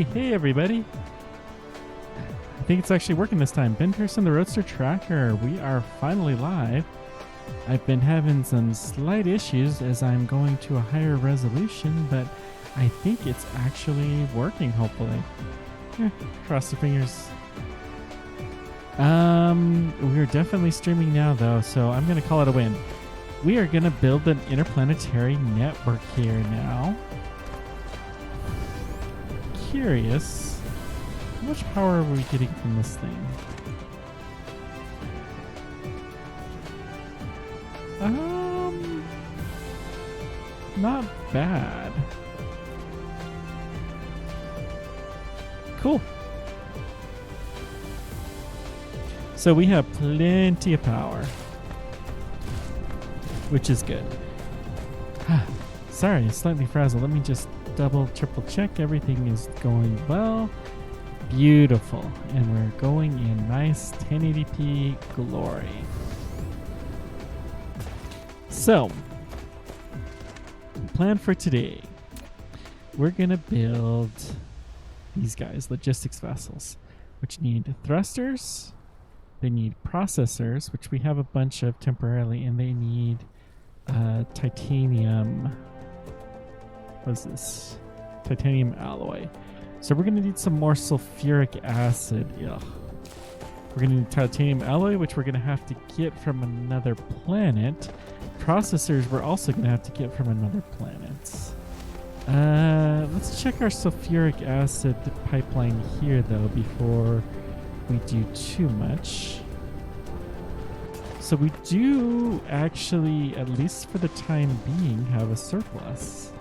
Hey everybody. I think it's actually working this time. Ben Pearson, the Roadster Tracker. We are finally live. I've been having some slight issues as I'm going to a higher resolution, but I think it's actually working, hopefully. Cross the fingers. We're definitely streaming now though, so I'm going to call it a win. We are going to build an interplanetary network here now. Curious, how much power are we getting from this thing? Not bad. Cool. So we have plenty of power, which is good. Sorry, slightly frazzled. Let me just double, triple check. Everything is going well. Beautiful. And we're going in nice 1080p glory. So, plan for today. We're going to build these guys, logistics vessels, which need thrusters. They need processors, which we have a bunch of temporarily, and they need titanium. What is this? Titanium alloy. So we're going to need some more sulfuric acid. Ugh. We're going to need titanium alloy, which we're going to have to get from another planet. Processors we're also going to have to get from another planet. Let's check our sulfuric acid pipeline here, though, before we do too much. So we do actually, at least for the time being, have a surplus.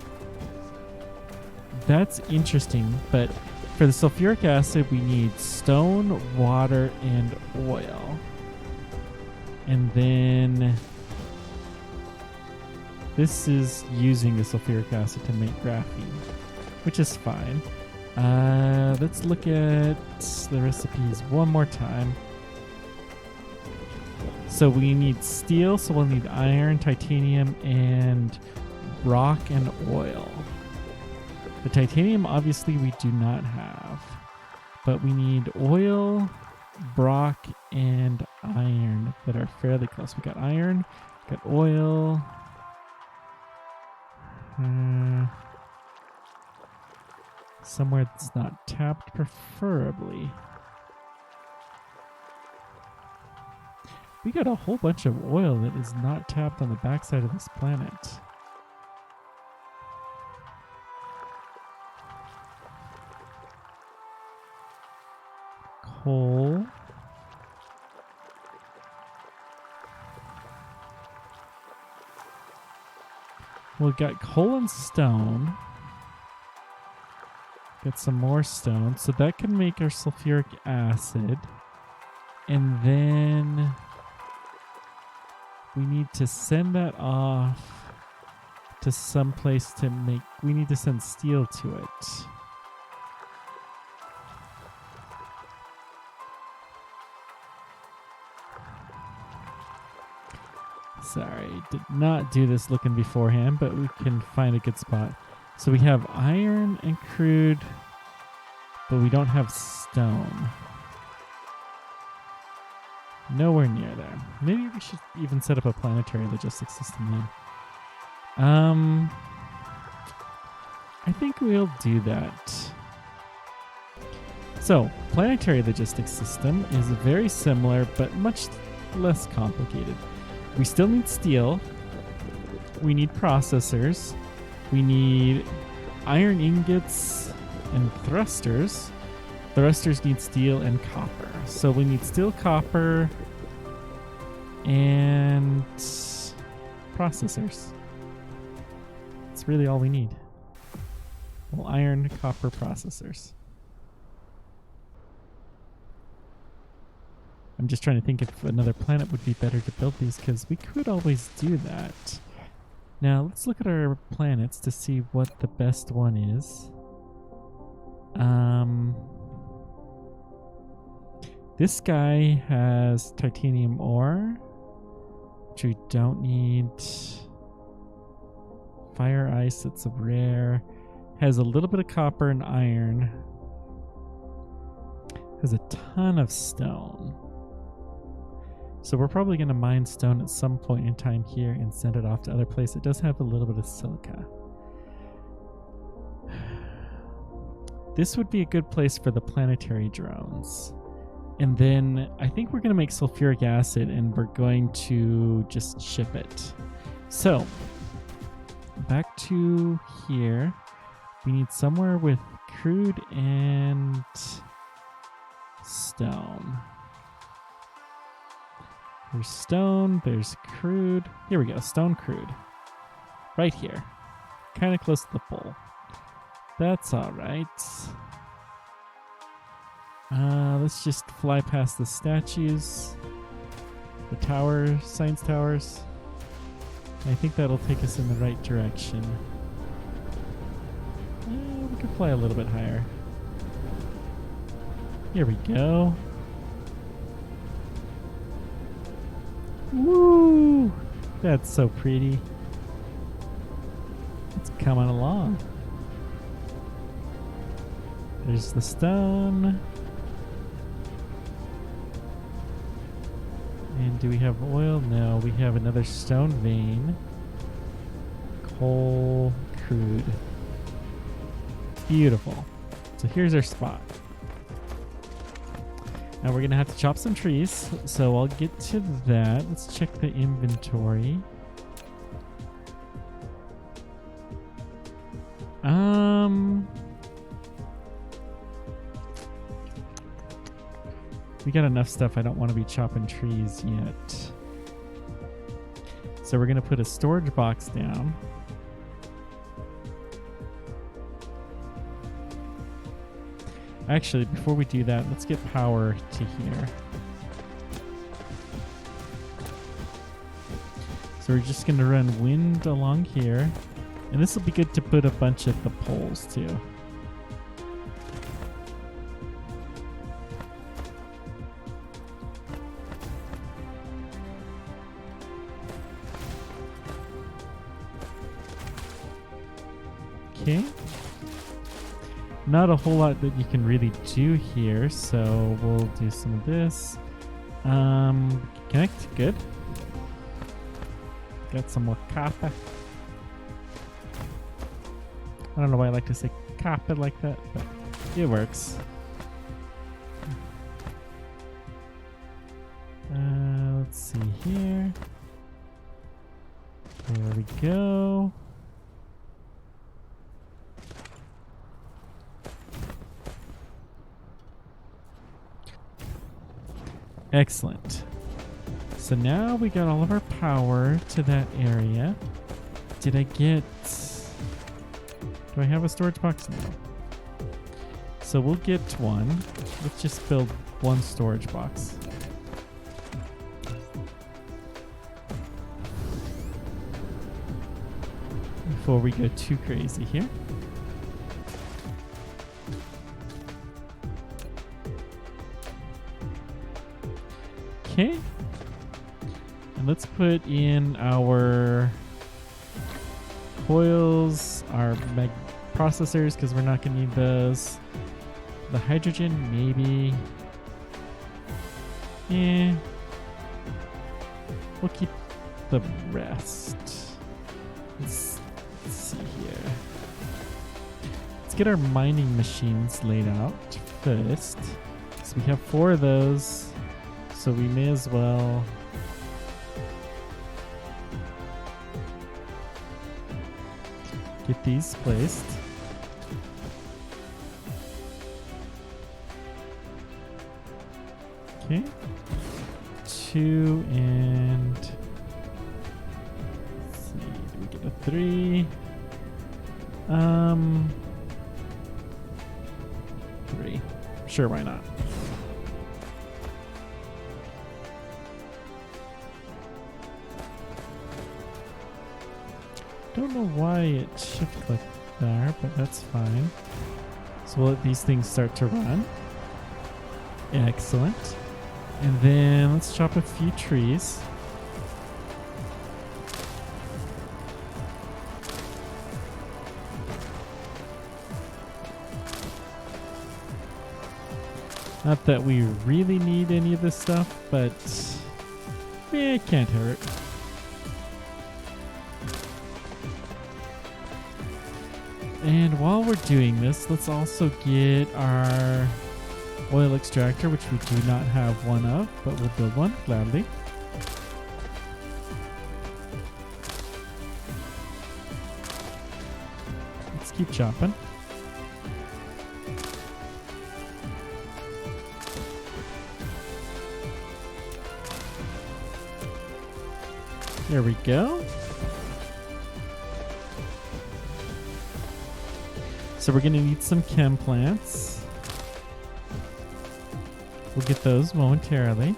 That's interesting, but for the sulfuric acid, we need stone, water, and oil. And then this is using the sulfuric acid to make graphene, which is fine. Let's look at the recipes one more time. So we need steel, so we'll need iron, titanium, and rock and oil. The titanium, obviously, we do not have, but we need oil, rock, and iron that are fairly close. We got iron, got oil. Somewhere that's not tapped, preferably. We got a whole bunch of oil that is not tapped on the backside of this planet. Coal. We got coal and stone. Get some more stone. So that can make our sulfuric acid. And then we need to send that off to some place to make... We need to send steel to it. Sorry, did not do this looking beforehand, but we can find a good spot. So we have iron and crude, but we don't have stone. Nowhere near there. Maybe we should even set up a planetary logistics system then. I think we'll do that. So, planetary logistics system is very similar, but much less complicated. We still need steel. We need processors. We need iron ingots and thrusters. Thrusters need steel and copper. So we need steel, copper, and processors. That's really all we need. Well, iron, copper, processors. I'm just trying to think if another planet would be better to build these, because we could always do that. Now, let's look at our planets to see what the best one is. This guy has titanium ore, which we don't need. Fire ice, that's a rare. Has a little bit of copper and iron. Has a ton of stone. So we're probably going to mine stone at some point in time here and send it off to other places. It does have a little bit of silica. This would be a good place for the planetary drones. And then I think we're going to make sulfuric acid and we're going to just ship it. So back to here. We need somewhere with crude and stone. There's stone, there's crude. Here we go, stone crude. Right here. Kind of close to the pole. That's all right. Let's just fly past the statues. The tower, science towers. I think that'll take us in the right direction. We could fly a little bit higher. Here we go. Woo! That's so pretty. It's coming along. There's the stone. And do we have oil? No, we have another stone vein. Coal, crude. Beautiful. So here's our spot. Now we're gonna have to chop some trees, so I'll get to that. Let's check the inventory. We got enough stuff. I don't want to be chopping trees yet. So we're gonna put a storage box down. Actually, before we do that, let's get power to here. So we're just going to run wind along here. And this will be good to put a bunch at the poles too. Okay. Not a whole lot that you can really do here, so we'll do some of this. Connect, good. Got some more copper. I don't know why I like to say copper like that, but it works. Let's see here. There we go. Excellent. So now we got all of our power to that area. Did I get... Do I have a storage box? No. So we'll get one. Let's just build one storage box. Before we go too crazy here. Okay. And let's put in our coils, our processors, because we're not going to need those. The hydrogen, maybe. Yeah. We'll keep the rest. Let's see here. Let's get our mining machines laid out first. So we have 4 of those. So we may as well get these placed. Okay. 2 and let's see, do we get a 3? 3. Sure, why not? Don't know why it shifted like there, but that's fine. So we'll let these things start to run. Excellent. And then let's chop a few trees. Not that we really need any of this stuff, but it can't hurt. And while we're doing this, let's also get our oil extractor, which we do not have one of, but we'll build one gladly. Let's keep chopping. There we go. So we're going to need some chem plants. We'll get those momentarily.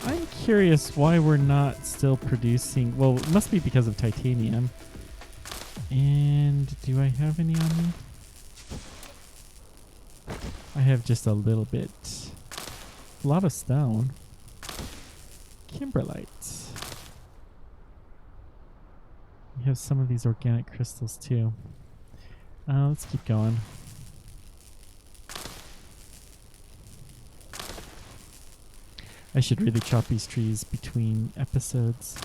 I'm curious why we're not still producing. Well, it must be because of titanium. And do I have any on me? I have just a little bit. A lot of stone. Kimberlite. We have some of these organic crystals too. Let's keep going. I should really chop these trees between episodes.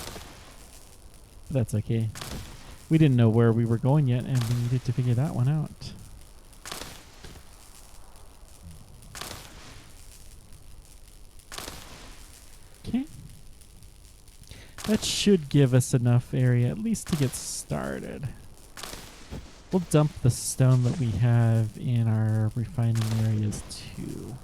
But that's okay. We didn't know where we were going yet, and we needed to figure that one out. Okay. That should give us enough area, at least to get started. We'll dump the stone that we have in our refining areas too.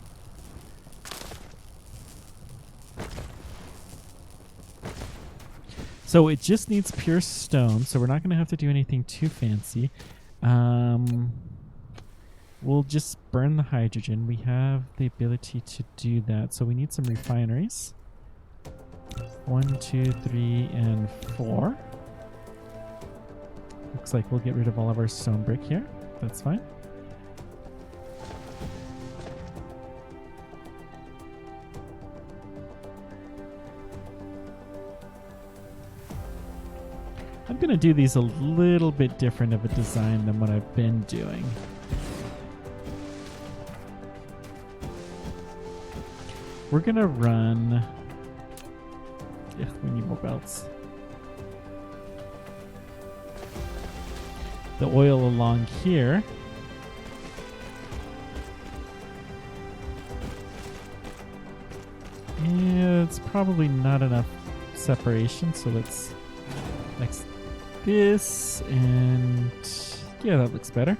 So it just needs pure stone, so we're not going to have to do anything too fancy. We'll just burn the hydrogen. We have the ability to do that, so we need some refineries. 1, 2, 3, and 4. Looks like we'll get rid of all of our stone brick here. That's fine. I'm going to do these a little bit different of a design than what I've been doing. We're going to run... Yeah, we need more belts. The oil along here. Yeah, it's probably not enough separation, so let's next this, and yeah, that looks better.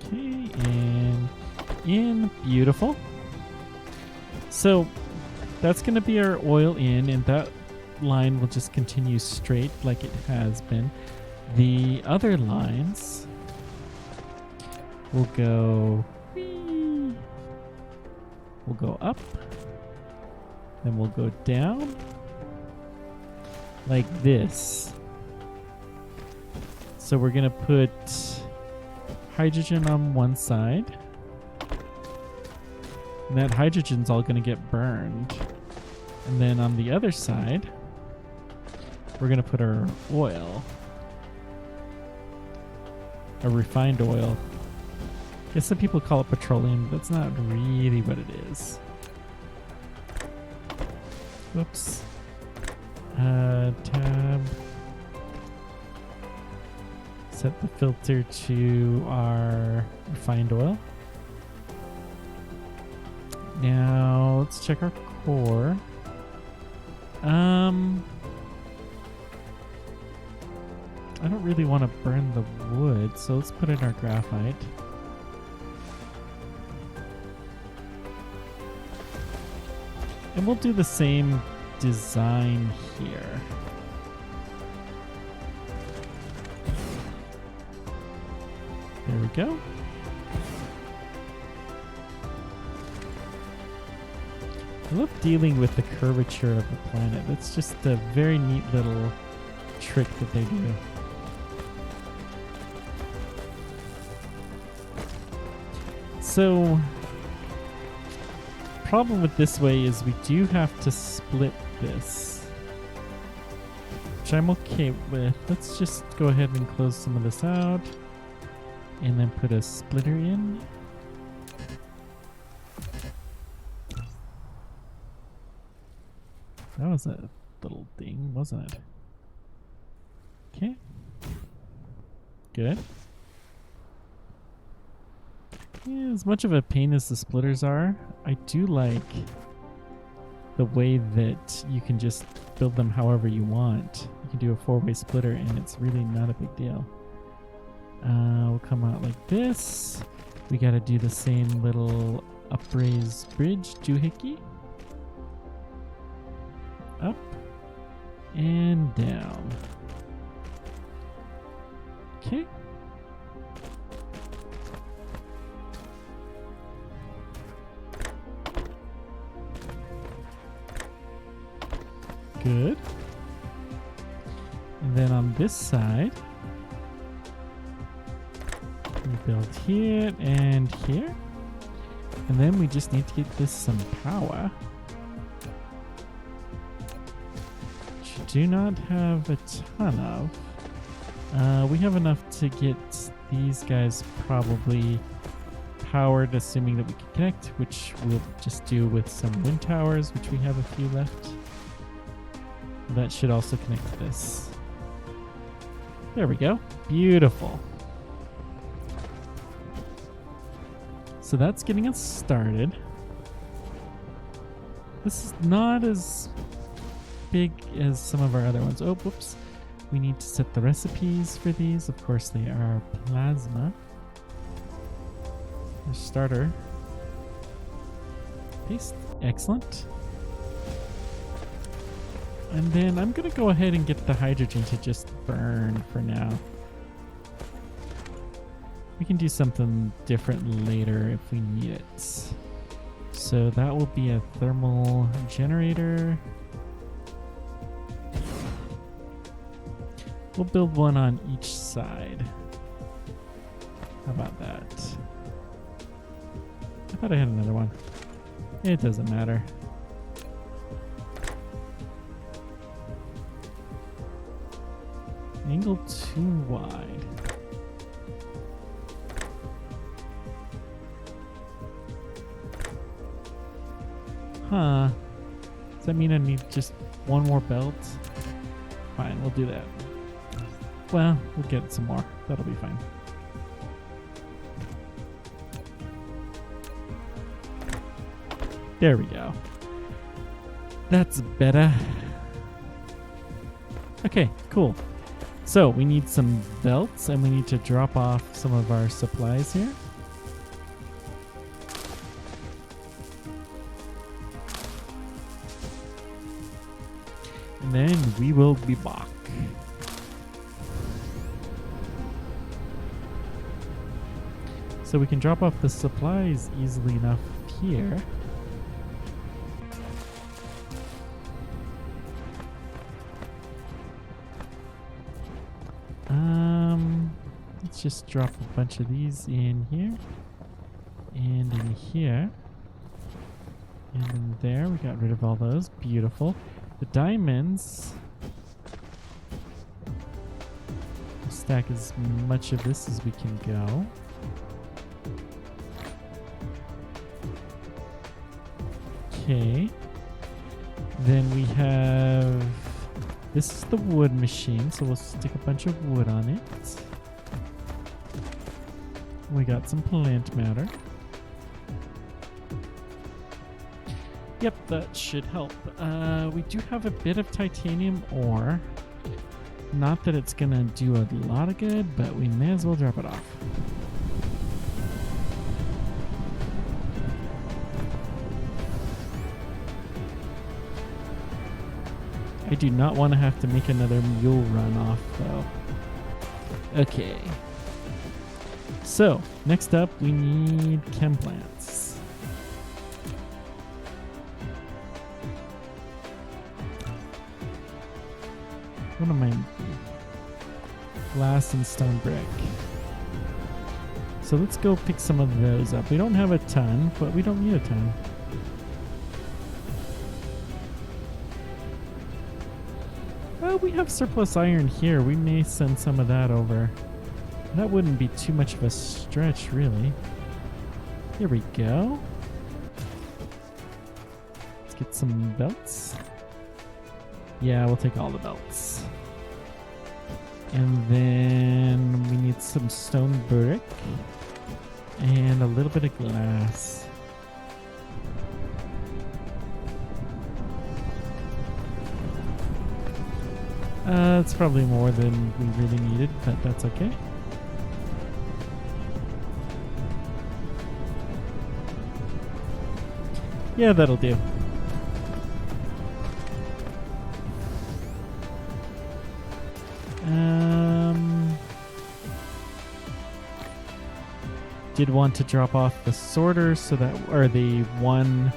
Okay, and in. Beautiful. So that's going to be our oil in, and that line will just continue straight like it has been. The other lines will go... We'll go up, then we'll go down, like this. So we're gonna put hydrogen on one side, and that hydrogen's all gonna get burned. And then on the other side, we're gonna put our oil, a refined oil. I guess some people call it petroleum, but that's not really what it is. Whoops. Tab. Set the filter to our refined oil. Now let's check our core. I don't really want to burn the wood, so let's put in our graphite. And we'll do the same design here. There we go. I love dealing with the curvature of the planet. That's just a very neat little trick that they do. So, problem with this way is we do have to split this, which I'm okay with. Let's just go ahead and close some of this out and then put a splitter in. That was a little ding, wasn't it? Okay. Good. Yeah, as much of a pain as the splitters are, I do like the way that you can just build them however you want. You can do a 4-way splitter and it's really not a big deal. We'll come out like this. We gotta do the same little upraised bridge doohickey. Up and down. Okay. Good. And then on this side, we build here and here. And then we just need to get this some power. Which do not have a ton of. We have enough to get these guys probably powered, assuming that we can connect, which we'll just do with some wind towers, which we have a few left. That should also connect to this. There we go. Beautiful. So that's getting us started. This is not as big as some of our other ones. Oh, whoops. We need to set the recipes for these. Of course, they are plasma. Our starter. Paste. Excellent. And then I'm going to go ahead and get the hydrogen to just burn for now. We can do something different later if we need it. So that will be a thermal generator. We'll build one on each side. How about that? I thought I had another one. It doesn't matter. Angle too wide. Huh. Does that mean I need just one more belt? Fine, we'll do that. Well, we'll get some more. That'll be fine. There we go. That's better. Okay, cool. So we need some belts and we need to drop off some of our supplies here. And then we will be back. So we can drop off the supplies easily enough here. Let's just drop a bunch of these in here and in here and in there. We got rid of all those. Beautiful. The diamonds. We'll stack as much of this as we can go. Okay. Then we have... This is the wood machine, so we'll stick a bunch of wood on it. We got some plant matter. Yep, that should help. We do have a bit of titanium ore. Not that it's gonna do a lot of good, but we may as well drop it off. I do not want to have to make another mule run off, though. Okay. So, next up, we need chem plants. What am I? Glass and stone brick. So let's go pick some of those up. We don't have a ton, but we don't need a ton. Well, we have surplus iron here. We may send some of that over. That wouldn't be too much of a stretch, really. Here we go. Let's get some belts. Yeah, we'll take all the belts. And then we need some stone brick and a little bit of glass. It's probably more than we really needed, but that's okay. Yeah, that'll do. Did want to drop off the sorter so that, or the one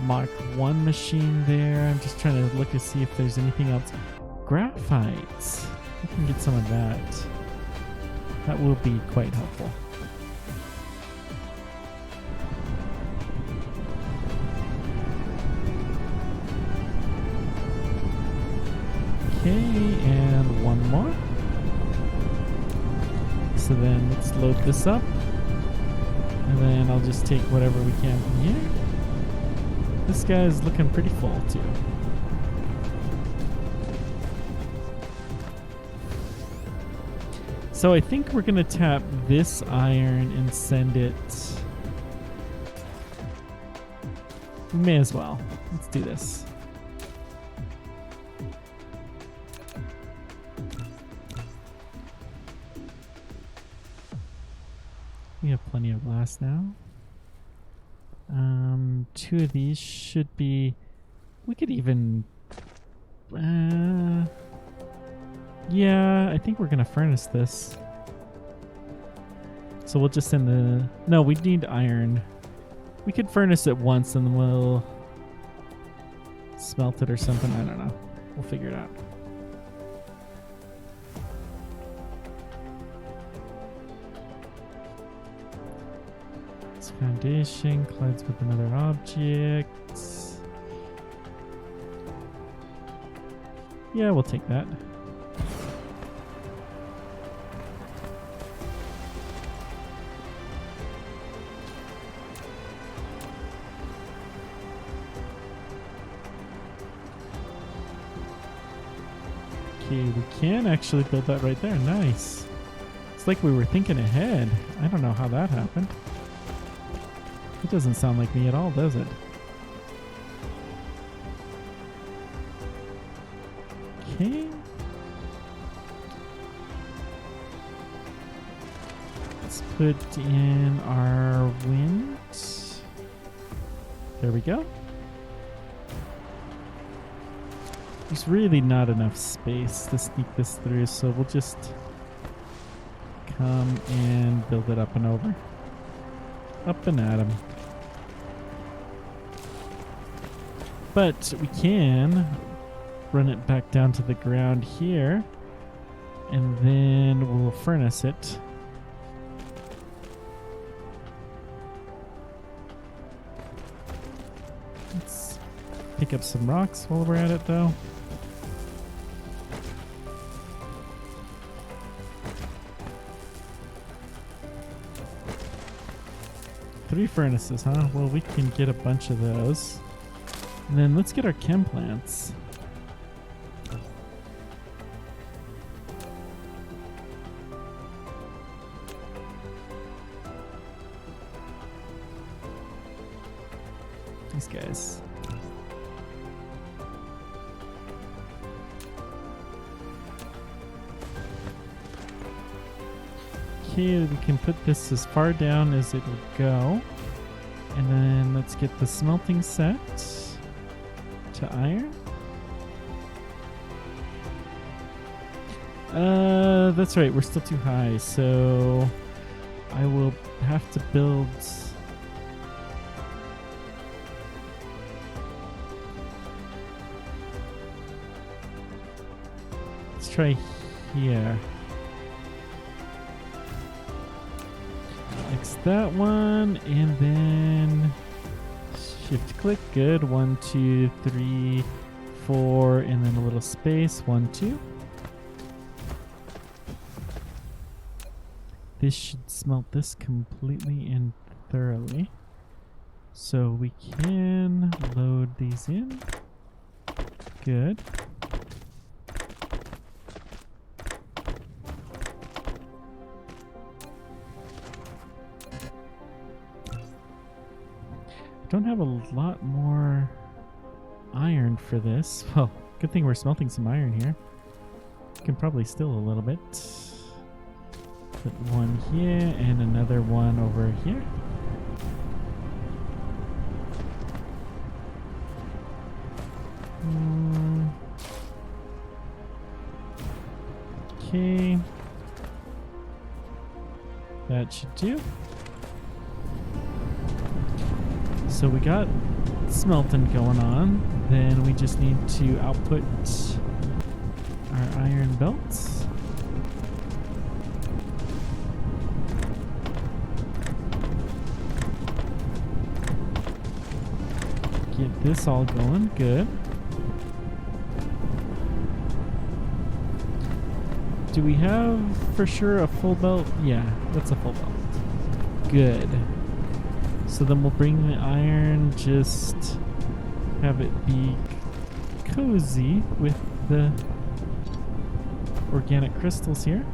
Mach 1 machine there. I'm just trying to look to see if there's anything else. Graphite. We can get some of that. That will be quite helpful. Okay, and one more. So then let's load this up. And then I'll just take whatever we can from here. This guy is looking pretty full too. So I think we're going to tap this iron and send it. We may as well. Let's do this. We have plenty of glass now. 2 of these should be... We could even... yeah, I think we're going to furnace this. So we'll just send the... No, we need iron. We could furnace it once and then we'll smelt it or something. I don't know. We'll figure it out. Foundation collides with another object. Yeah, we'll take that. Okay, we can actually build that right there. Nice. It's like we were thinking ahead. I don't know how that happened. It doesn't sound like me at all, does it? Okay. Let's put in our wind. There we go. There's really not enough space to sneak this through, so we'll just come and build it up and over. Up and at 'em. But we can run it back down to the ground here, and then we'll furnace it. Let's pick up some rocks while we're at it, though. Three furnaces, huh? Well, we can get a bunch of those. And then let's get our chem plants. These guys. Okay, we can put this as far down as it will go. And then let's get the smelting set to iron. That's right, we're still too high, so I will have to build... Let's try here. X that one, and then shift click. Good. 1, 2, 3, 4, and then a little space. 1, 2. This should smelt this completely and thoroughly. So we can load these in. Good. Don't have a lot more iron for this. Well, good thing we're smelting some iron here. Can probably steal a little bit. Put one here and another one over here. Okay. That should do. So we got smelting going on. Then we just need to output our iron belts. Get this all going. Good. Do we have for sure a full belt? Yeah, that's a full belt. Good. So then we'll bring the iron, just have it be cozy with the organic crystals here.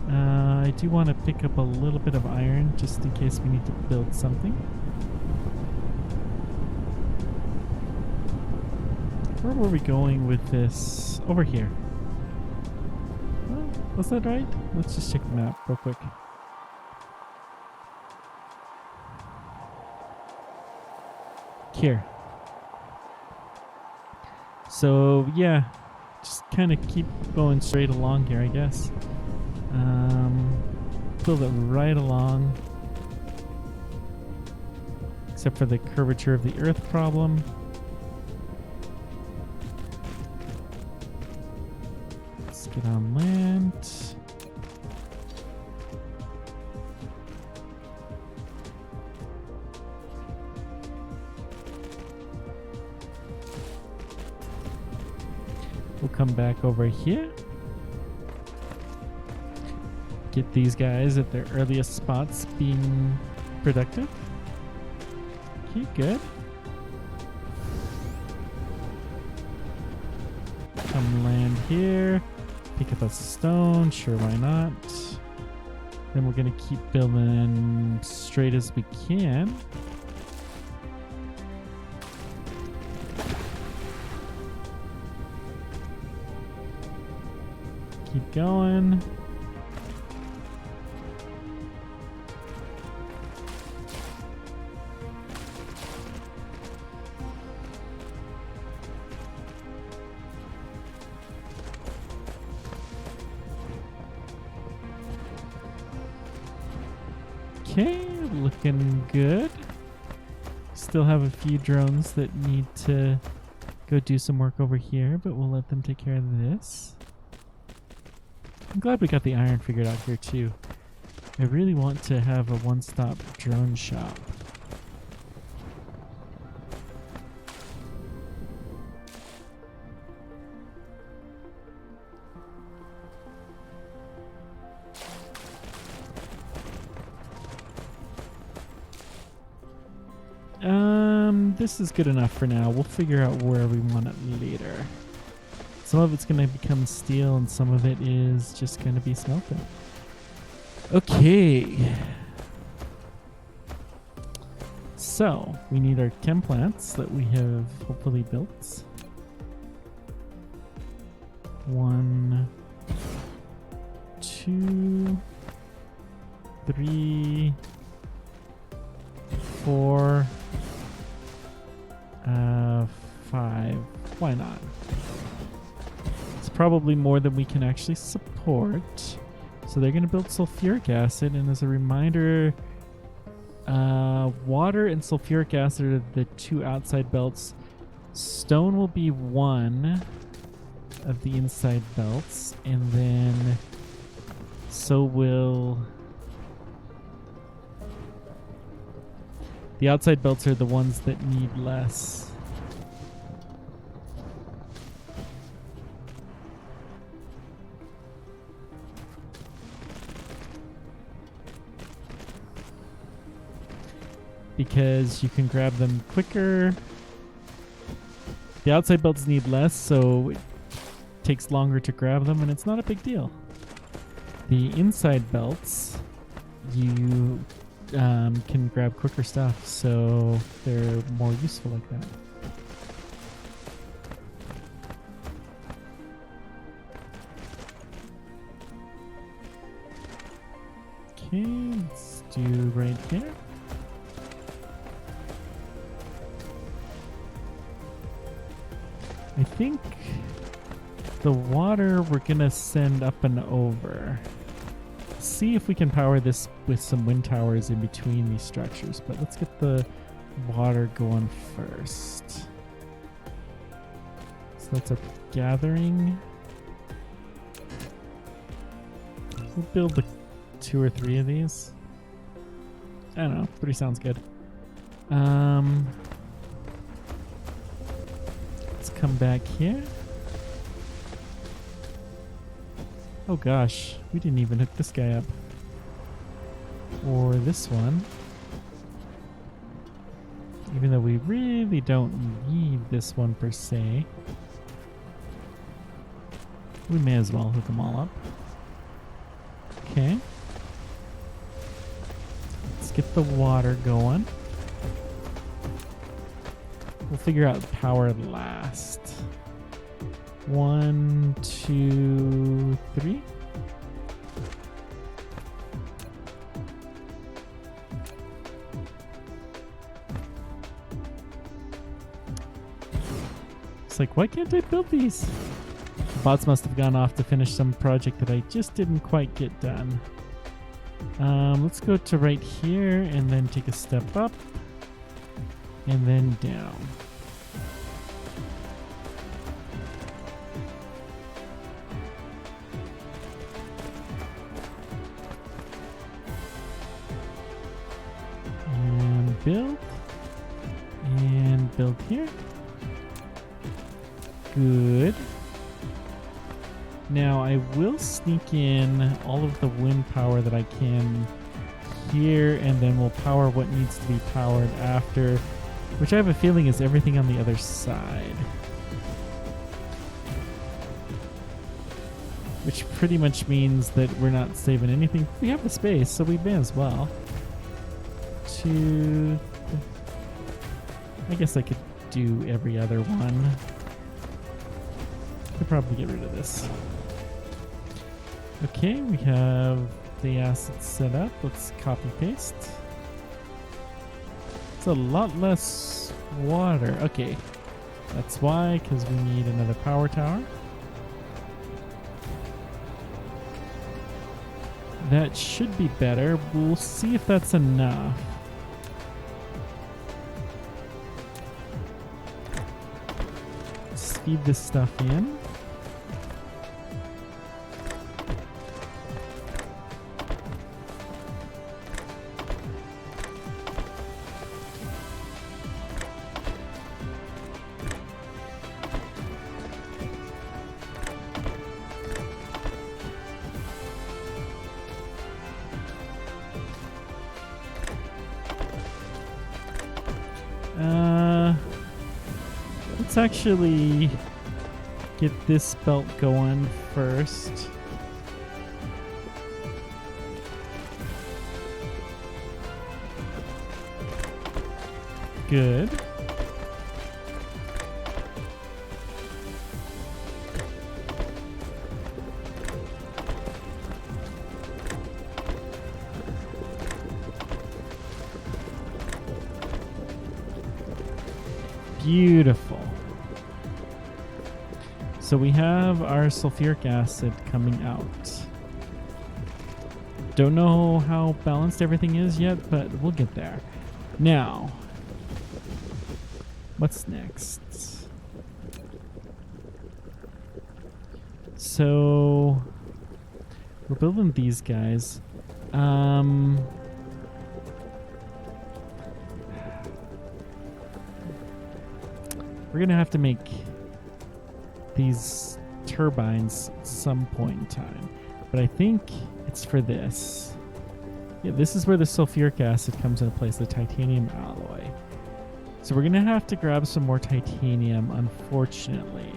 I do want to pick up a little bit of iron just in case we need to build something. Where were we going with this? Over here. Well, was that right? Let's just check the map real quick. Here. So yeah, just kind of keep going straight along here, I guess. Build it right along, except for the curvature of the Earth problem. Let's get on land. We'll come back over here. Get these guys at their earliest spots being productive. Okay, good. Come land here. Pick up a stone. Sure, why not? Then we're going to keep building straight as we can. Keep going. Okay, looking good. Still have a few drones that need to go do some work over here, but we'll let them take care of this. I'm glad we got the iron figured out here too. I really want to have a one-stop drone shop. This is good enough for now. We'll figure out where we want it later. Some of it's going to become steel and some of it is just going to be smelted. Okay. So, we need our chem plants that we have hopefully built. 1, 2, 3, 4, 5. Why not? It's probably more than we can actually support. So they're going to build sulfuric acid, and as a reminder, water and sulfuric acid are the two outside belts. Stone will be one of the inside belts, and then so will The outside belts are the ones that need less. Because you can grab them quicker. The outside belts need less, so it takes longer to grab them, and it's not a big deal. The inside belts, you can grab quicker stuff, so they're more useful like that. Okay, let's do right here. I think the water we're gonna send up and over. See if we can power this with some wind towers in between these structures, but let's get the water going first. So that's a gathering. We'll build 2 or 3 of these. I don't know, 3 sounds good. Let's come back here. Oh gosh, we didn't even hook this guy up. Or this one. Even though we really don't need this one per se. We may as well hook them all up. Okay. Let's get the water going. We'll figure out power last. 1, 2, 3. It's like, why can't I build these? The bots must have gone off to finish some project that I just didn't quite get done. Let's go to right here and then take a step up and then down. Build and build here. Good. Now I will sneak in all of the wind power that I can here, and then we'll power what needs to be powered after, which I have a feeling is everything on the other side. Which pretty much means that we're not saving anything. We have the space, so we may as well. I guess I could do every other one. Could probably get rid of this. Okay, we have the assets set up. Let's copy paste. It's a lot less water. Okay, that's why, because we need another power tower. That should be better. We'll see if that's enough. Feed this stuff in. Let's actually get this belt going first. Good. Beautiful. So we have our sulfuric acid coming out. Don't know how balanced everything is yet, but we'll get there. Now, what's next? So we're building these guys. We're going to have to make these turbines at some point in time. But I think it's for this. Yeah, this is where the sulfuric acid comes into place, the titanium alloy. So we're going to have to grab some more titanium, unfortunately.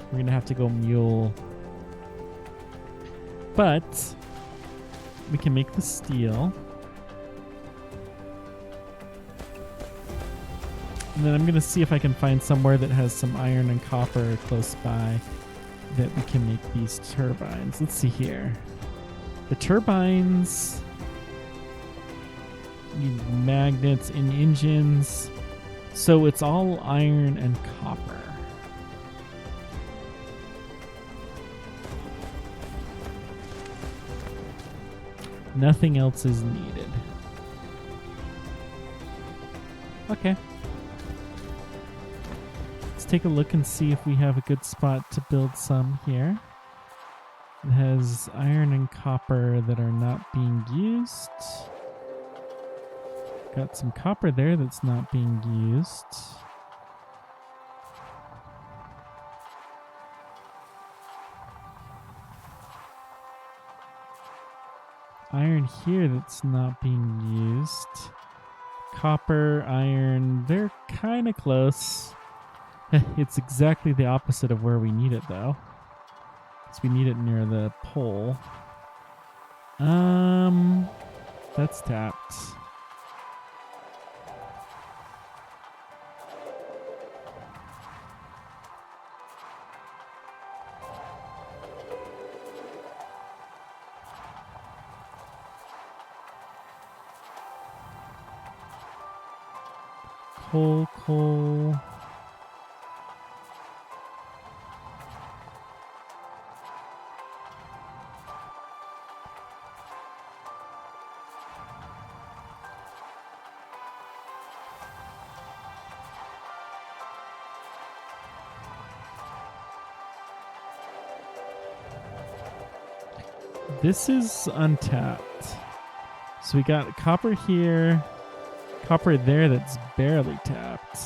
We're going to have to go mule. But we can make the steel. And then I'm going to see if I can find somewhere that has some iron and copper close by that we can make these turbines. Let's see here. The turbines need magnets in engines. So it's all iron and copper. Nothing else is needed. Okay. Let's take a look and see if we have a good spot to build some here. It has iron and copper that are not being used. Got some copper there that's not being used. Iron here that's not being used. Copper, iron, they're kind of close. It's exactly the opposite of where we need it though. Because we need it near the pole. That's tapped. Coal. This is untapped. So we got copper here. Copper there that's barely tapped.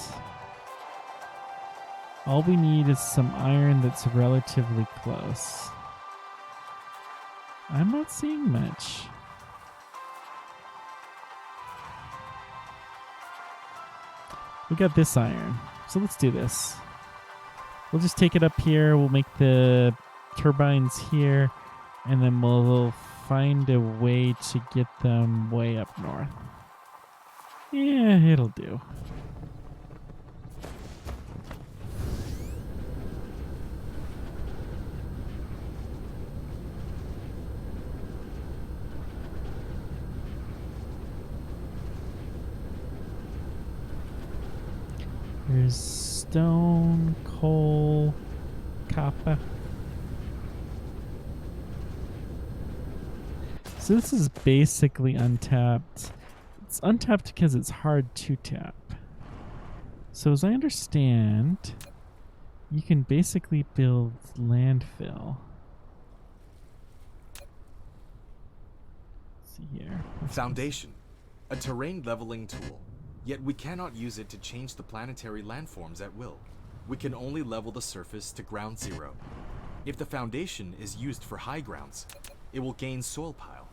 All we need is some iron that's relatively close. I'm not seeing much. We got this iron, so let's do this. We'll just take it up here, we'll make the turbines here, and then we'll find a way to get them way up north. Yeah, it'll do. There's stone, coal, copper. So this is basically untapped. It's untapped because it's hard to tap. So as I understand, you can basically build landfill. Let's see here. Foundation, a terrain leveling tool. Yet we cannot use it to change the planetary landforms at will. We can only level the surface to ground zero. If the foundation is used for high grounds, it will gain soil pile.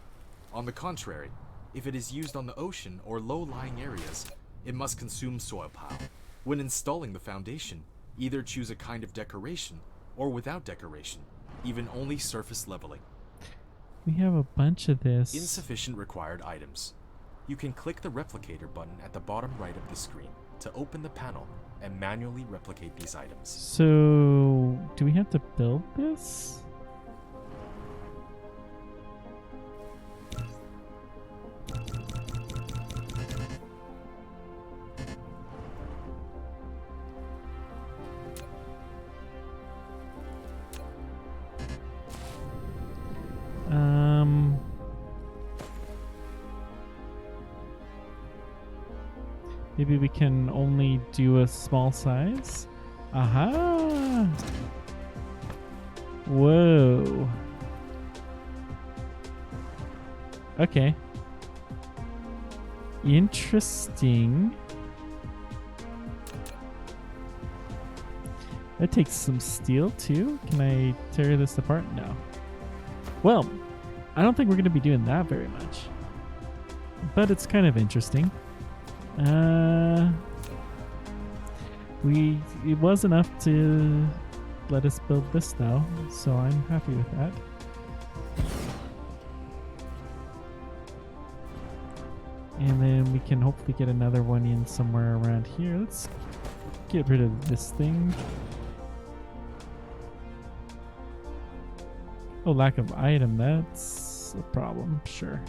On the contrary, if it is used on the ocean or low-lying areas, it must consume soil pile. When installing the foundation, either choose a kind of decoration or without decoration, even only surface leveling. We have a bunch of this. Insufficient required items. You can click the replicator button at the bottom right of the screen to open the panel and manually replicate these items. So, do we have to build this? Maybe we can only do a small size? Aha! Whoa. Okay. That takes some steel too. Can I tear this apart? No. Well, I don't think we're going to be doing that very much. But it's kind of interesting. It was enough to let us build this though, so I'm happy with that. And then we can hopefully get another one in somewhere around here. Let's get rid of this thing. Oh, lack of item, that's a problem, sure.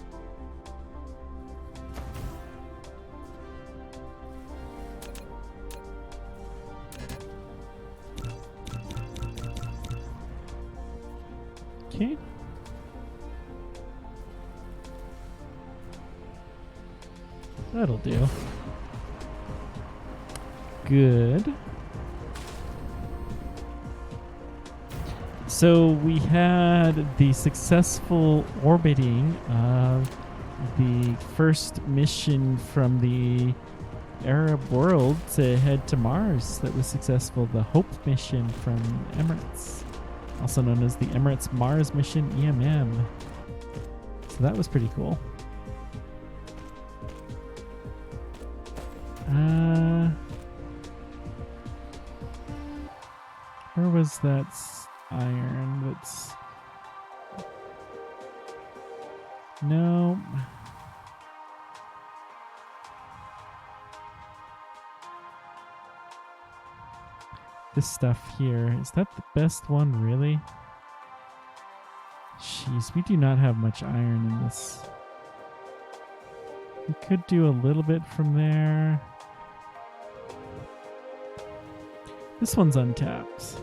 Okay. That'll do. Good. So we had the successful orbiting of the first mission from the Arab world to head to Mars. That was successful. The Hope mission from Emirates, also known as the Emirates Mars mission, EMM. So that was pretty cool. Where was that iron? That's... No. This stuff here, is that the best one, really? Jeez, we do not have much iron in this. We could do a little bit from there. This one's untapped.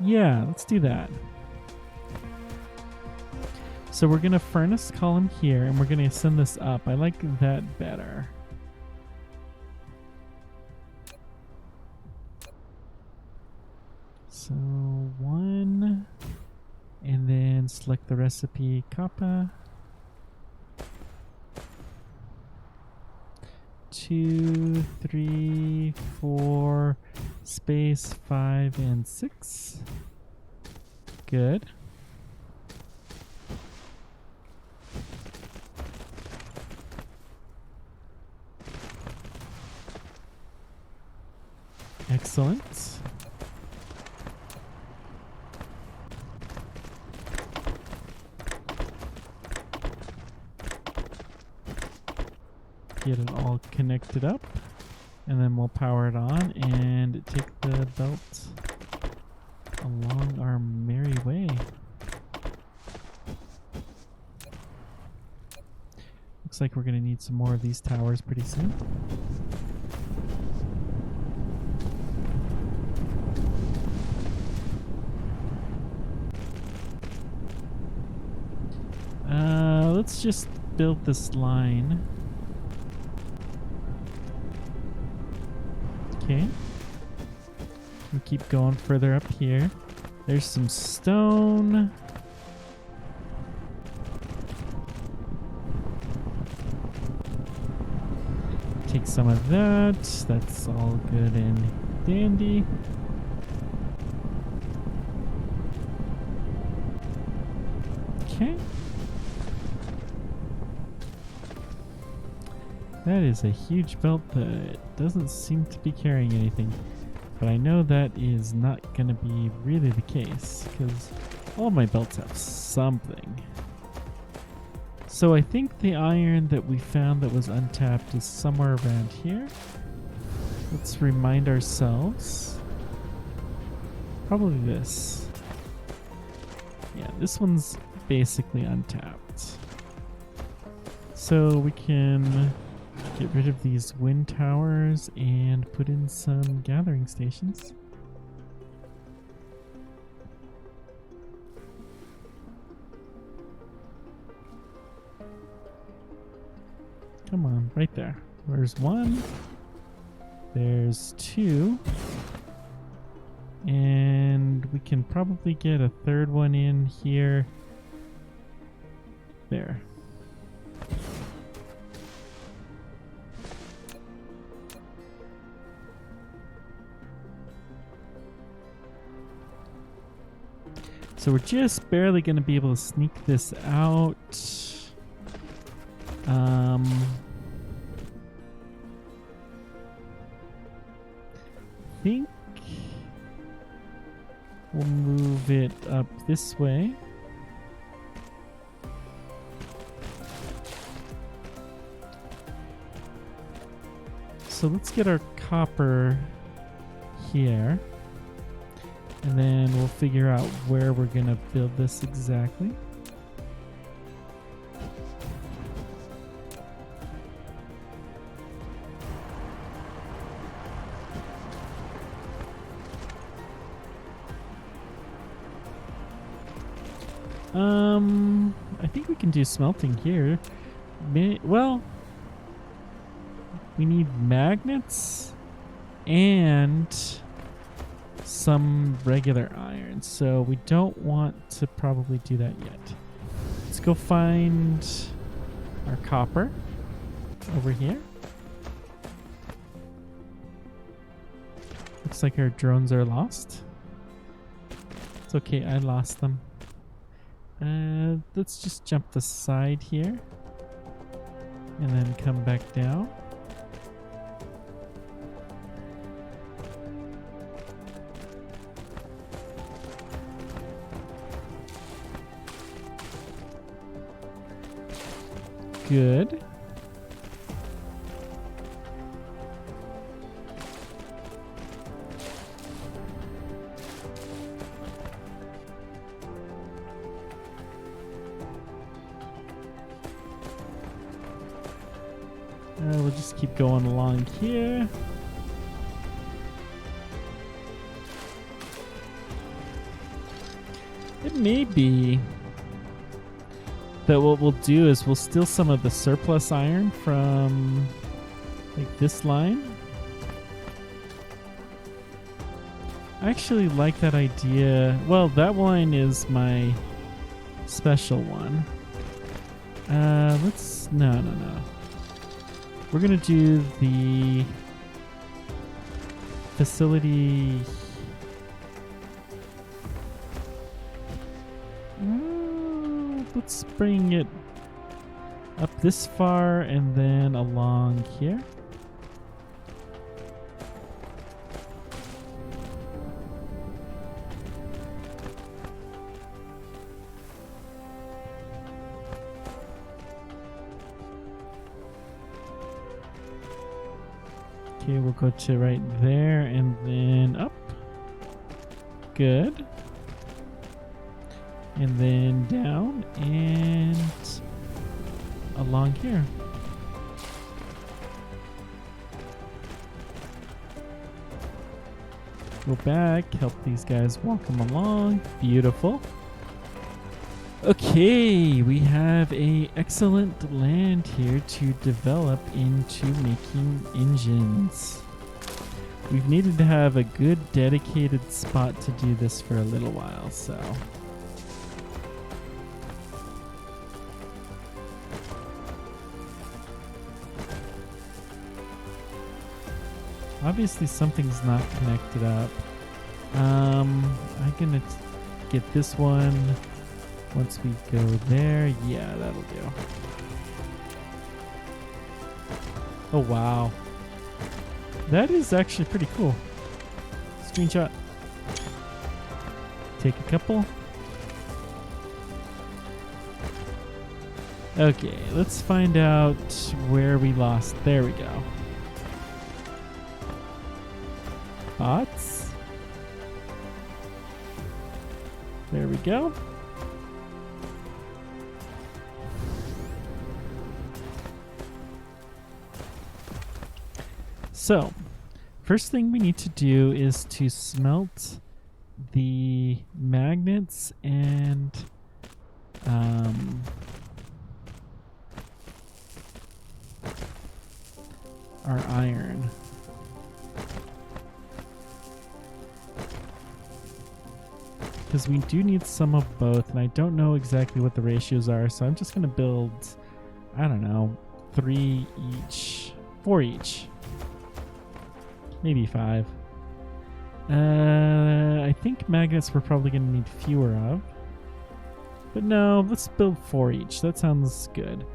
Yeah, let's do that. So we're going to furnace column here, and we're going to send this up. I like that better. So 1, and then select the recipe kappa. 2, 3, 4, space 5 and 6. Good. Excellent. Get it all connected up, and then we'll power it on and take the belt along our merry way. Looks like we're going to need some more of these towers pretty soon. Let's just build this line. Okay. We'll keep going further up here. There's some stone. Take some of that. That's all good and dandy. Okay. That is a huge belt that doesn't seem to be carrying anything. But I know that is not going to be really the case, because all my belts have something. So I think the iron that we found that was untapped is somewhere around here. Let's remind ourselves. Probably this. Yeah, this one's basically untapped. So we can get rid of these wind towers and put in some gathering stations. Come on, right there. There's 1. There's 2. And we can probably get a third one in here. There. So we're just barely going to be able to sneak this out. I think we'll move it up this way. So let's get our copper here. And then we'll figure out where we're going to build this exactly. I think we can do smelting here. Well, we need magnets and some regular iron, so we don't want to probably do that yet. Let's go find our copper over here. Looks like our drones are lost. It's okay, I lost them. Let's just jump the side here and then come back down. Good. We'll just keep going along here. It may be that what we'll do is we'll steal some of the surplus iron from like this line. I actually like that idea. Well, that line is my special one. No. We're gonna do the facility. Let's bring it up this far and then along here. Okay, we'll go to right there and then up. Good. And then down and along here. Go back, help these guys walk them along. Beautiful. Okay, we have a excellent land here to develop into making engines. We've needed to have a good dedicated spot to do this for a little while, so. Obviously something's not connected up. I'm gonna get this one once we go there. Yeah, that'll do. Oh wow. That is actually pretty cool. Screenshot. Take a couple. Okay, let's find out where we lost. There we go. Bots. There we go. So, first thing we need to do is to smelt the magnets and our iron. Because we do need some of both, and I don't know exactly what the ratios are, so I'm just going to build, I don't know, 3 each, 4 each, maybe 5. I think magnets we're probably going to need fewer of. But no, let's build 4 each. That sounds good.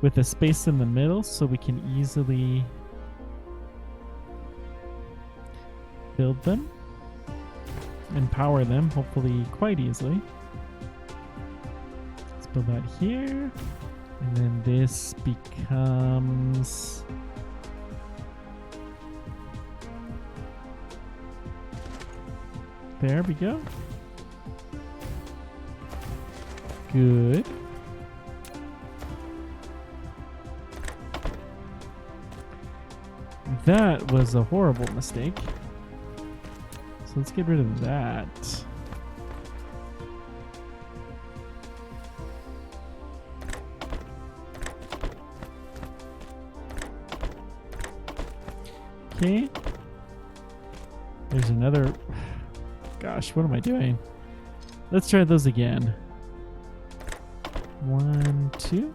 With a space in the middle so we can easily build them and power them, hopefully quite easily. Let's build that here. And then this becomes... There we go. Good. That was a horrible mistake. So let's get rid of that. Okay. There's another... Gosh, what am I doing? Let's try those again. 1, 2.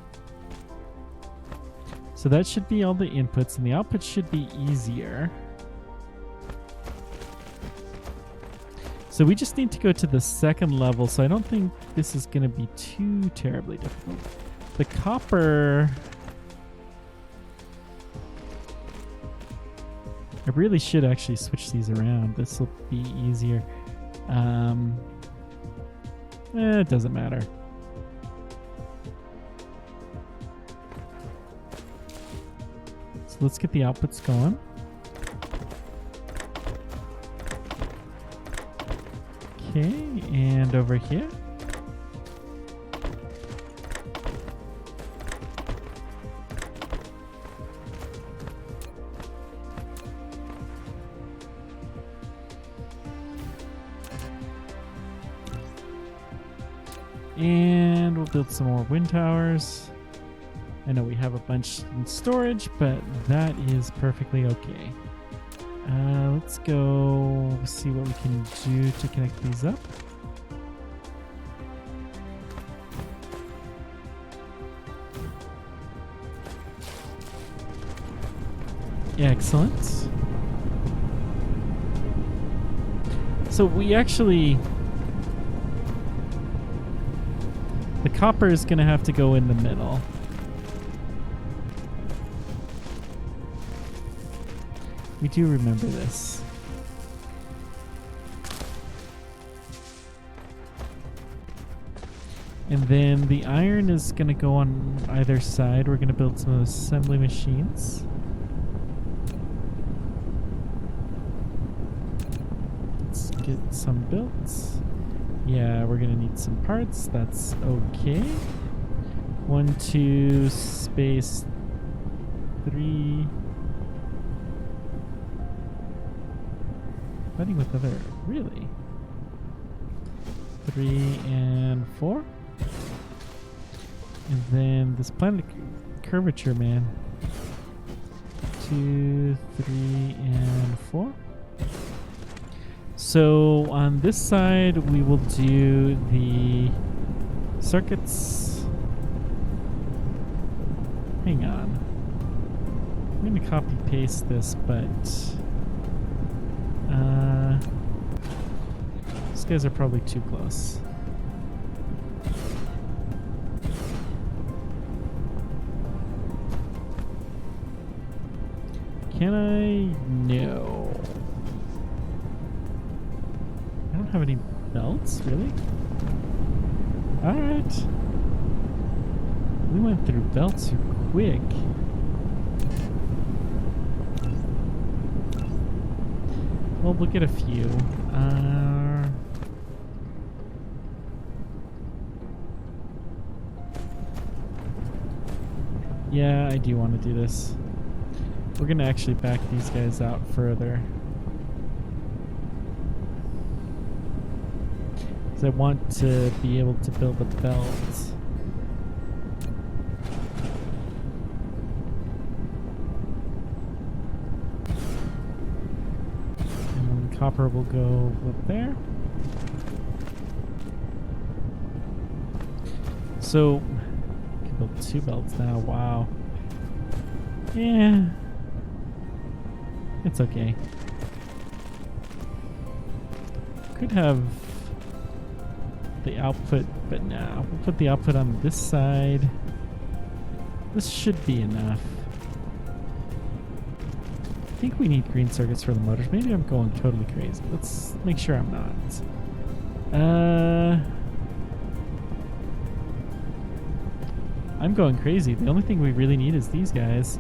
So that should be all the inputs, and the outputs should be easier. So we just need to go to the second level, so I don't think this is going to be too terribly difficult. The copper... I really should actually switch these around. This will be easier. It doesn't matter. So let's get the outputs going. Okay, and over here. And we'll build some more wind towers. I know we have a bunch in storage, but that is perfectly okay. Let's go see what we can do to connect these up. Excellent. So we actually... The copper is going to have to go in the middle. We do remember this. And then the iron is going to go on either side. We're going to build some assembly machines. Let's get some built. Yeah, we're going to need some parts. That's okay. 1, 2, space 3. Fighting with other, really? 3 and 4. And then this planet curvature, man. 2, 3, and 4. So on this side, we will do the circuits. Hang on. I'm going to copy paste this, but these guys are probably too close. Can I? No. I don't have any belts, really? Alright. We went through belts quick. Well, we'll get a few. Yeah, I do want to do this. We're going to actually back these guys out further. Because I want to be able to build a belt. And then copper will go up there. So, I can build 2 belts now. Wow. Yeah. It's okay. Could have the output, but no, we'll put the output on this side. This should be enough. I think we need green circuits for the motors. Maybe I'm going totally crazy. Let's make sure I'm not. I'm going crazy. The only thing we really need is these guys.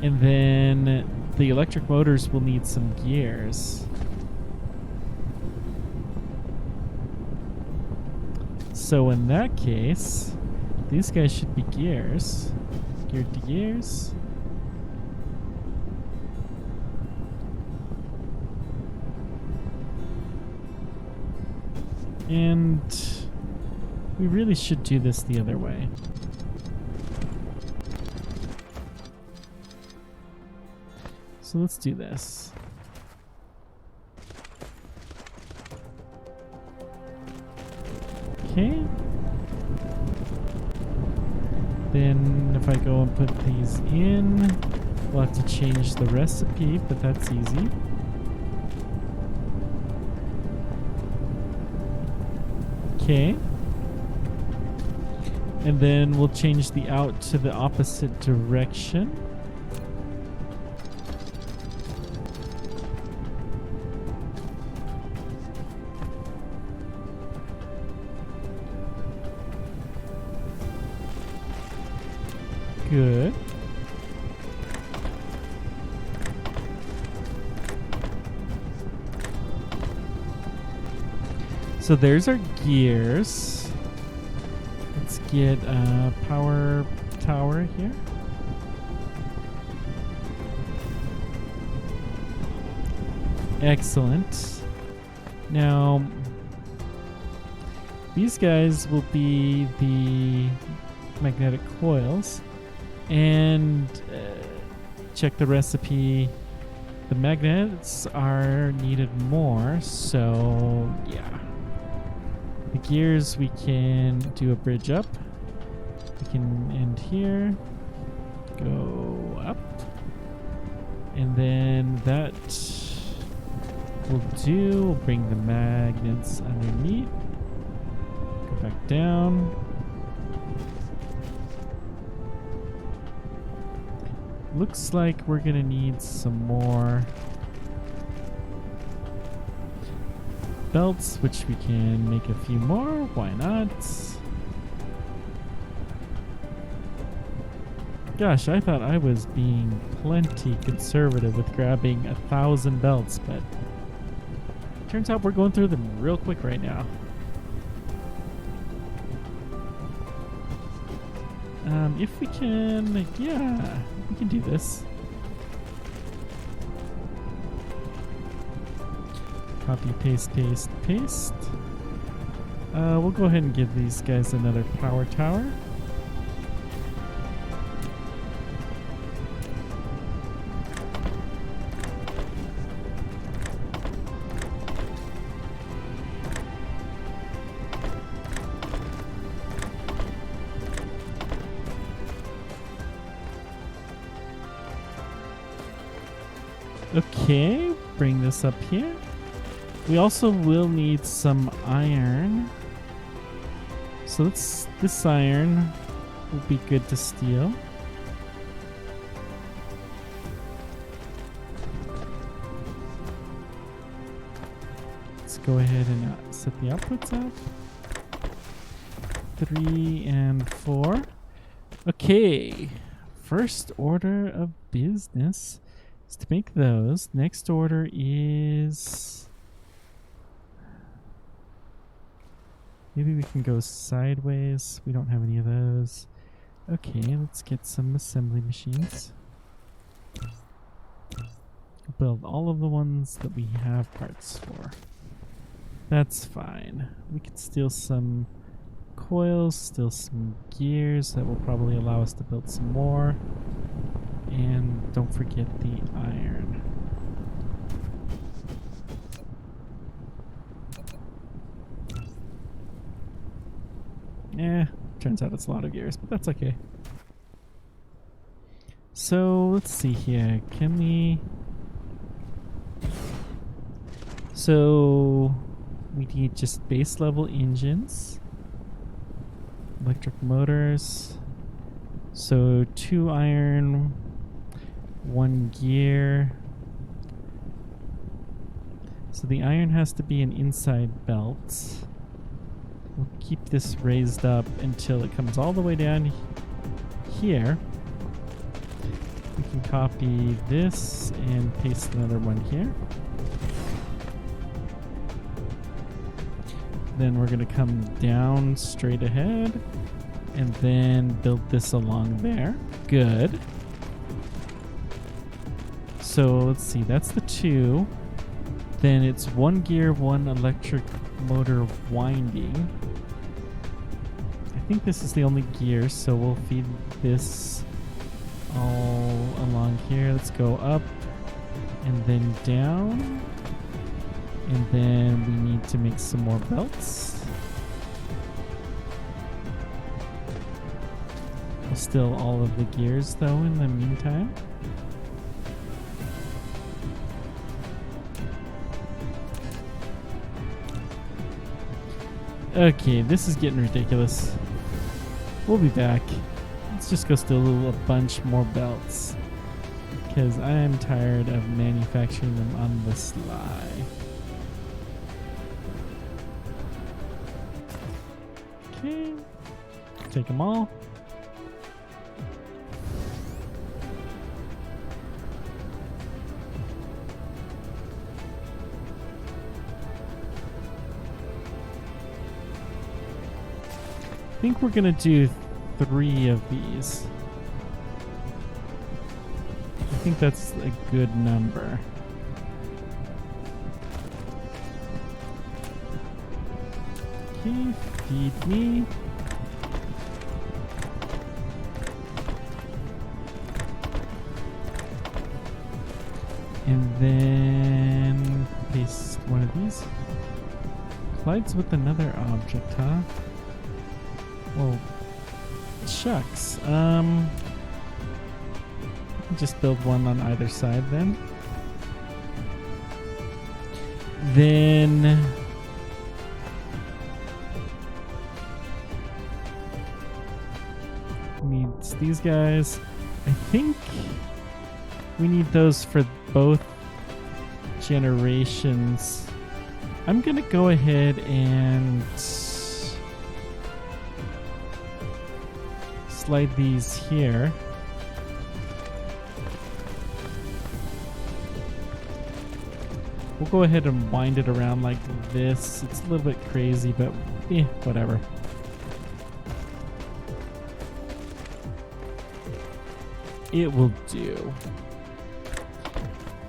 And then the electric motors will need some gears. So in that case, these guys should be gears. Geared to gears. And we really should do this the other way. So let's do this. Okay. Then if I go and put these in, we'll have to change the recipe, but that's easy. Okay. And then we'll change the out to the opposite direction. Good. So there's our gears. Let's get a power tower here. Excellent. Now, these guys will be the magnetic coils. And check the recipe. The magnets are needed more, so yeah. The gears, we can do a bridge up. We can end here, go up, and then that will do. We'll bring the magnets underneath, go back down. Looks like we're gonna need some more belts, which we can make a few more. Why not? Gosh, I thought I was being plenty conservative with grabbing 1,000 belts, but turns out we're going through them real quick right now. If we can, yeah, we can do this. Copy, paste, paste, paste. We'll go ahead and give these guys another power tower. Okay, bring this up here. We also will need some iron. So this iron will be good to steal. Let's go ahead and set the outputs up. 3 and 4. Okay, first order of business is to make those. Next order is... maybe we can go sideways. We don't have any of those. Okay, let's get some assembly machines. Build all of the ones that we have parts for. That's fine. We could steal some coils, steal some gears. That will probably allow us to build some more. And don't forget the iron. Turns out it's a lot of gears, but that's okay. So let's see here. Can we... so we need just base level engines. electric motors. So 2 iron, 1 gear. So the iron has to be an inside belt. We'll keep this raised up until it comes all the way down here. We can copy this and paste another one here. Then we're going to come down straight ahead and then build this along there. Good. So let's see, that's the 2. Then it's 1 gear, 1 electric motor winding. I think this is the only gear, so we'll feed this all along here. Let's go up and then down. And then we need to make some more belts. Still all of the gears though in the meantime. Okay, this is getting ridiculous. We'll be back. Let's just go steal a bunch more belts, because I am tired of manufacturing them on the sly. Okay, take them all. I think we're gonna do 3 of these. I think that's a good number. Okay, feed me. And then paste one of these. Collides with another object, huh? Well, shucks. Just build one on either side then. Then needs these guys. I think we need those for both generations. I'm gonna go ahead and slide these here. We'll go ahead and wind it around like this. It's a little bit crazy, but whatever. It will do.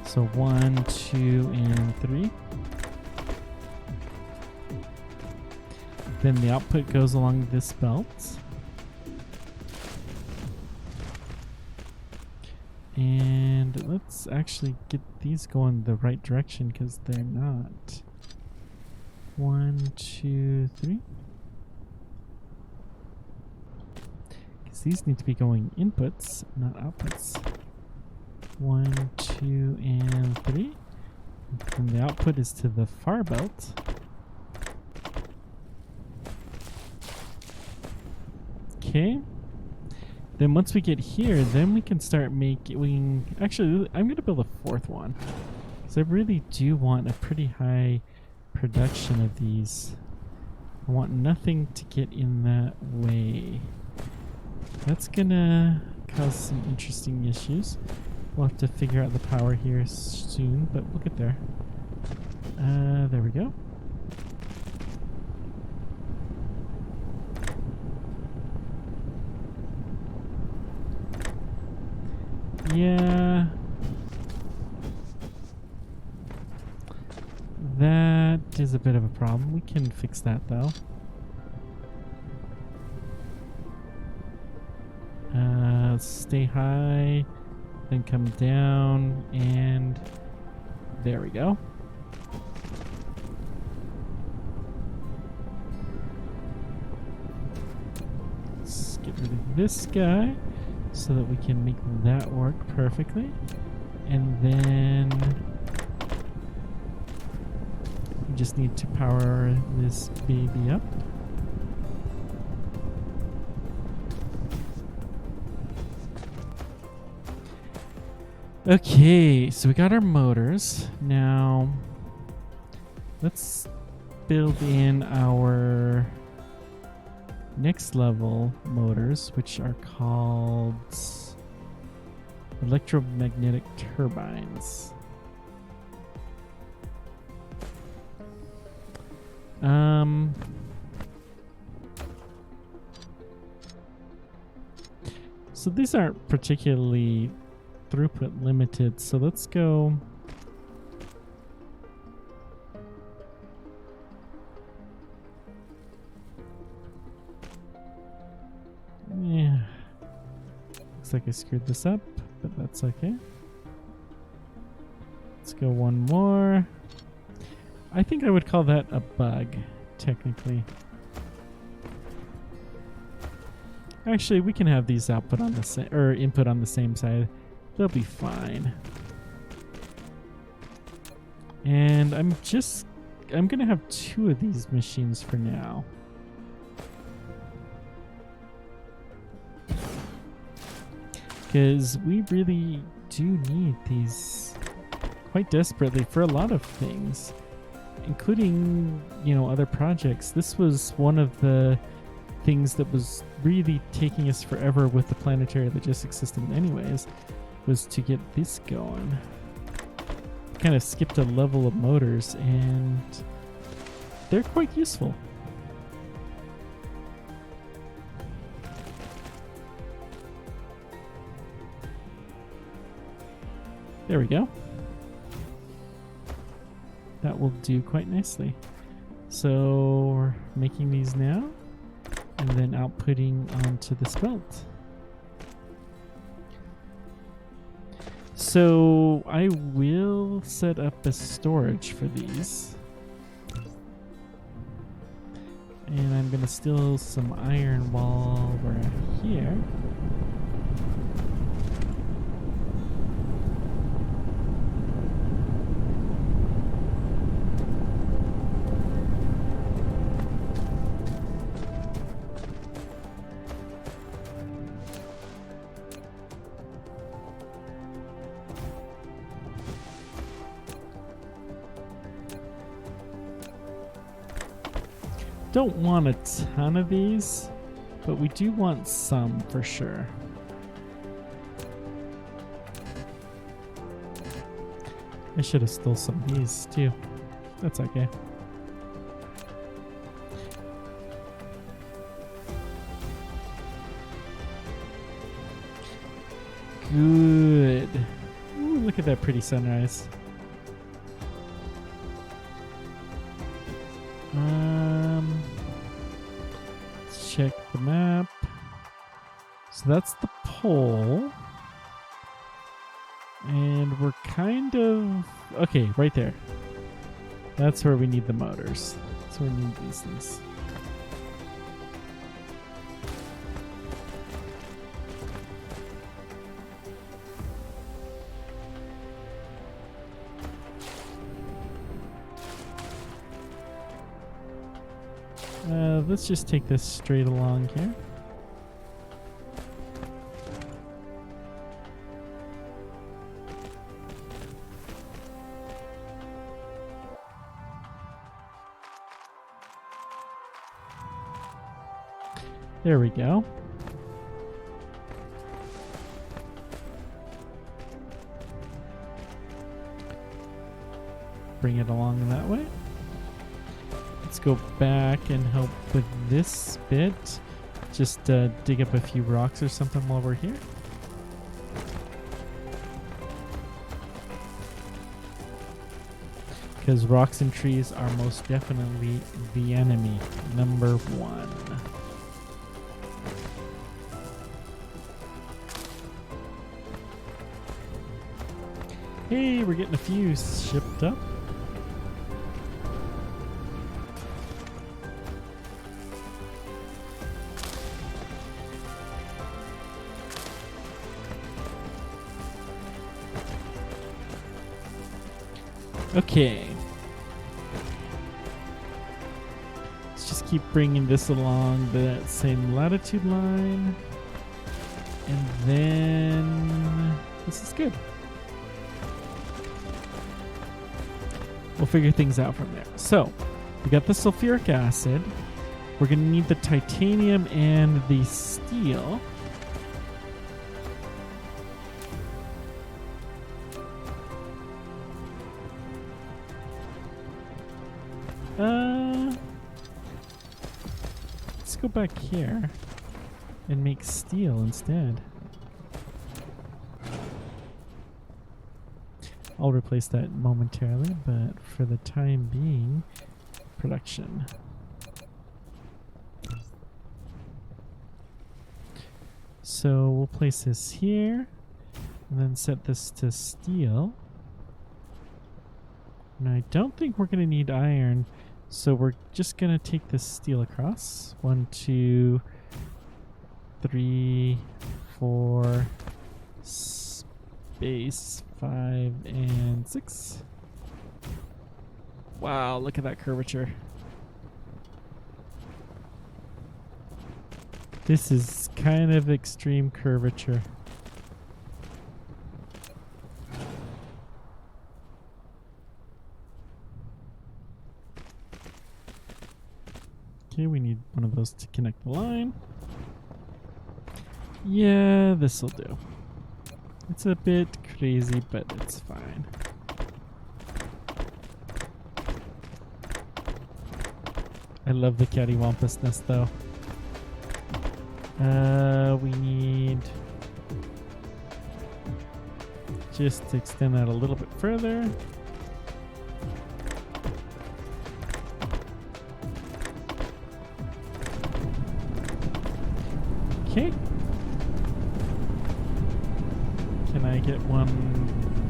So 1, 2, and 3. Then the output goes along this belt. And let's actually get these going the right direction, because they're not. 1, 2, 3. Because these need to be going inputs, not outputs. 1, 2, and 3. And the output is to the far belt. Okay. Then once we get here, then we can start making... Actually, I'm going to build a 4th one, because I really do want a pretty high production of these. I want nothing to get in that way. That's going to cause some interesting issues. We'll have to figure out the power here soon, but we'll get there. There we go. Yeah. That is a bit of a problem. We can fix that though. Stay high, then come down, and there we go. Let's get rid of this guy, so that we can make that work perfectly. And then we just need to power this baby up. Okay, so we got our motors. Now, let's build in our next level motors, which are called electromagnetic turbines. So these aren't particularly throughput limited, so let's go. Yeah. Looks like I screwed this up, but that's okay. Let's go one more. I think I would call that a bug, technically. Actually, we can have these output on the same or input on the same side. They'll be fine. And I'm gonna have 2 of these machines for now. Because we really do need these quite desperately for a lot of things, including, other projects. This was one of the things that was really taking us forever with the planetary logistics system anyways, was to get this going. Kind of skipped a level of motors, and they're quite useful. There we go. That will do quite nicely. So we're making these now, and then outputting onto this belt. So I will set up a storage for these. And I'm going to steal some iron while we're here. Don't want a ton of these, but we do want some for sure. I should have stole some of these too. That's okay. Good. Ooh, look at that pretty sunrise. Let's check the map. So that's the pole. And we're kind of... Okay, right there. That's where we need the motors. That's where we need these things. Let's just take this straight along here. There we go. Bring it along that way. Let's go back and help with this bit. Just dig up a few rocks or something while we're here. Because rocks and trees are most definitely the enemy. Number 1. Hey, we're getting a few shipped up. Okay. Let's just keep bringing this along that same latitude line. And then this is good. we'll figure things out from there. So we got the sulfuric acid. We're going to need the titanium and the steel. Let's go back here and make steel instead. I'll replace that momentarily, but for the time being, production. So we'll place this here and then set this to steel. And I don't think we're going to need iron, so we're just going to take this steel across. 1, 2, 3, 4, space 5 and 6. Wow, look at that curvature. This is kind of extreme curvature. Okay, we need one of those to connect the line. Yeah, this'll do. It's a bit crazy, but it's fine. I love the cattywampusness though. We need just to extend that a little bit further. Okay. Can I get one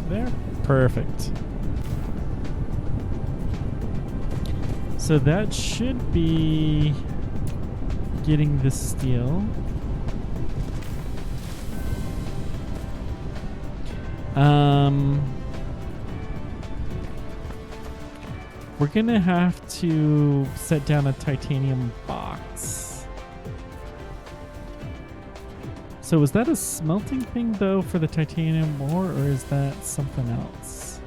there? Perfect. So that should be getting the steel. We're gonna have to set down a titanium box. So is that a smelting thing though for the titanium ore, or is that something else?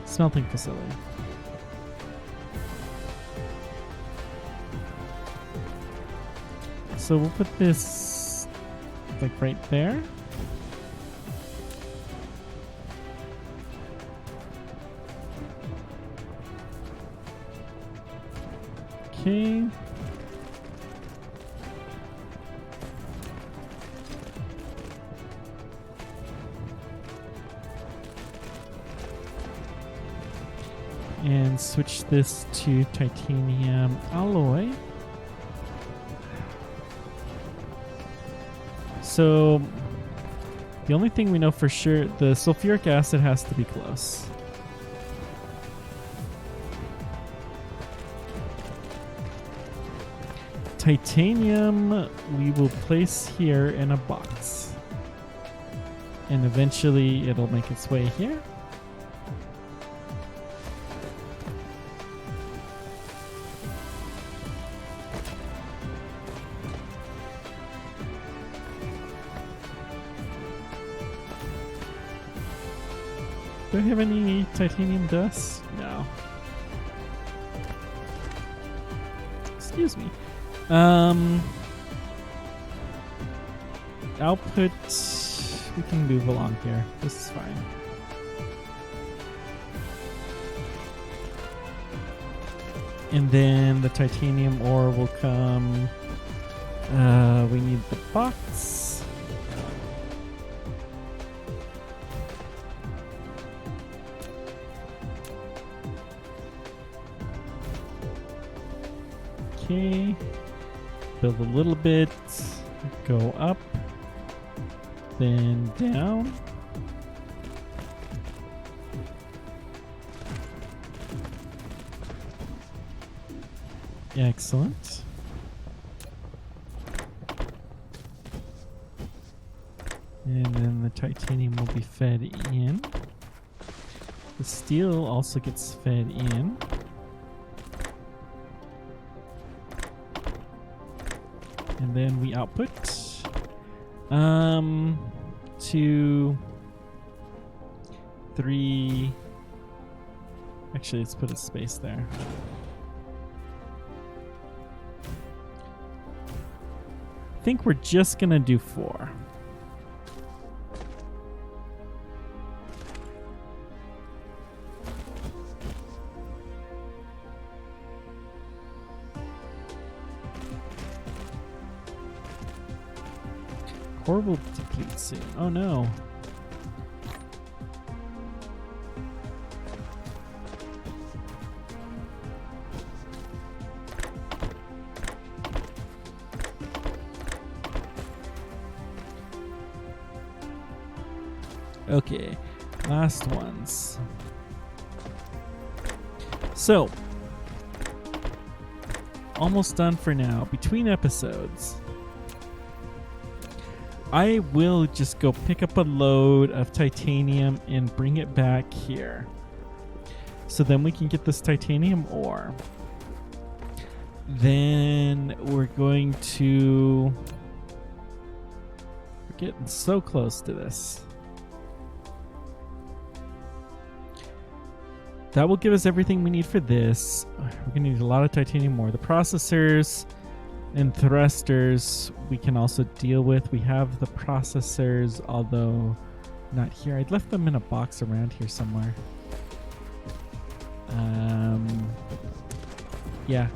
Smelting facility. So we'll put this like right there. Okay. And switch this to titanium alloy. So the only thing we know for sure, the sulfuric acid has to be close. Titanium we will place here in a box. And eventually it'll make its way here. Do I have any titanium dust? No. Excuse me. Output, we can move along here. This is fine. And then the titanium ore will come. We need the box. Okay. Build a little bit. Go up. Then down. Excellent. And then the titanium will be fed in. The steel also gets fed in. And then we output to 3. Actually, let's put a space there. I think we're just gonna do 4. Core will deplete soon. Oh no. Okay, last ones. So, almost done for now. Between episodes, I will just go pick up a load of titanium and bring it back here. So then we can get this titanium ore. Then we're going to... We're getting so close to this. That will give us everything we need for this. We're going to need a lot of titanium ore. The processors and thrusters we can also deal with. We have the processors, although not here. I'd left them in a box around here somewhere. Yeah.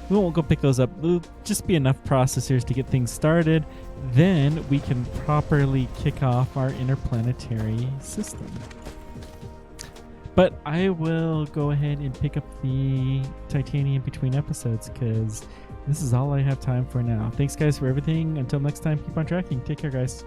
We won't go pick those up. There'll just be enough processors to get things started. Then we can properly kick off our interplanetary system. But I will go ahead and pick up the titanium between episodes because this is all I have time for now. Thanks, guys, for everything. Until next time, keep on tracking. Take care, guys.